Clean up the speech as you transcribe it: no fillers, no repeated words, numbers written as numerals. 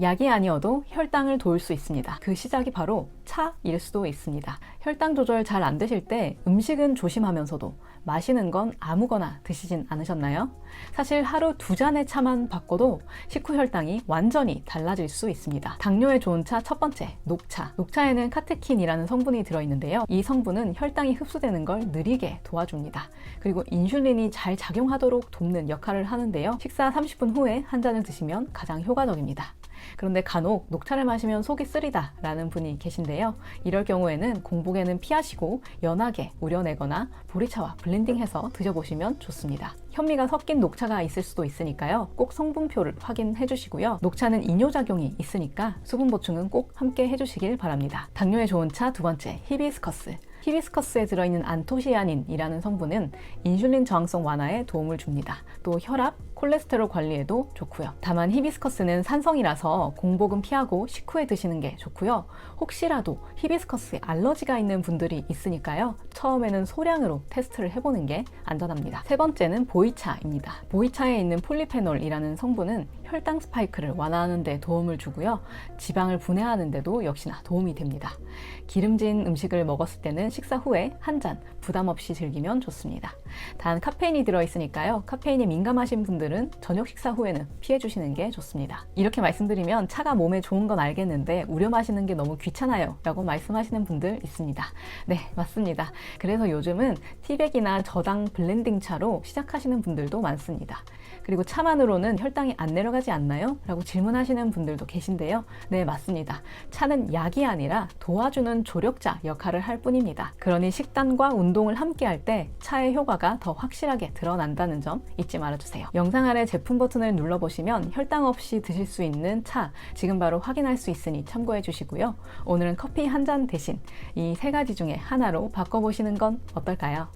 약이 아니어도 혈당을 도울 수 있습니다. 그 시작이 바로 차일 수도 있습니다. 혈당 조절 잘 안 되실 때 음식은 조심하면서도 마시는 건 아무거나 드시진 않으셨나요? 사실 하루 2잔의 차만 바꿔도 식후 혈당이 완전히 달라질 수 있습니다. 당뇨에 좋은 차 첫 번째, 녹차. 녹차에는 카테킨이라는 성분이 들어있는데요. 이 성분은 혈당이 흡수되는 걸 느리게 도와줍니다. 그리고 인슐린이 잘 작용하도록 돕는 역할을 하는데요. 식사 30분 후에 한 잔을 드시면 가장 효과적입니다. 그런데 간혹 녹차를 마시면 속이 쓰리다 라는 분이 계신데요. 이럴 경우에는 공복에는 피하시고 연하게 우려내거나 보리차와 블렌딩해서 드셔보시면 좋습니다. 현미가 섞인 녹차가 있을 수도 있으니까요. 꼭 성분표를 확인해 주시고요. 녹차는 이뇨작용이 있으니까 수분 보충은 꼭 함께 해주시길 바랍니다. 당뇨에 좋은 차 두 번째, 히비스커스. 히비스커스에 들어있는 안토시아닌이라는 성분은 인슐린 저항성 완화에 도움을 줍니다. 또 혈압, 콜레스테롤 관리에도 좋고요. 다만 히비스커스는 산성이라서 공복은 피하고 식후에 드시는 게 좋고요. 혹시라도 히비스커스에 알러지가 있는 분들이 있으니까요. 처음에는 소량으로 테스트를 해보는 게 안전합니다. 세 번째는 보이차입니다. 보이차에 있는 폴리페놀이라는 성분은 혈당 스파이크를 완화하는 데 도움을 주고요. 지방을 분해하는 데도 역시나 도움이 됩니다. 기름진 음식을 먹었을 때는 식사 후에 한 잔 부담 없이 즐기면 좋습니다. 단 카페인이 들어있으니까요. 카페인에 민감하신 분들은 저녁 식사 후에는 피해 주시는 게 좋습니다. 이렇게 말씀드리면 차가 몸에 좋은 건 알겠는데 우려 마시는 게 너무 귀찮아요 라고 말씀하시는 분들 있습니다. 네, 맞습니다. 그래서 요즘은 티백이나 저당 블렌딩 차로 시작하시는 분들도 많습니다. 그리고 차만으로는 혈당이 안 내려가지 않나요? 라고 질문하시는 분들도 계신데요. 네, 맞습니다. 차는 약이 아니라 도와주는 조력자 역할을 할 뿐입니다. 그러니 식단과 운동을 함께 할 때 차의 효과가 더 확실하게 드러난다는 점 잊지 말아주세요. 영상 아래 제품 버튼을 눌러보시면 혈당 없이 드실 수 있는 차 지금 바로 확인할 수 있으니 참고해 주시고요. 오늘은 커피 한 잔 대신 이 3가지 중에 하나로 바꿔보시는 건 어떨까요?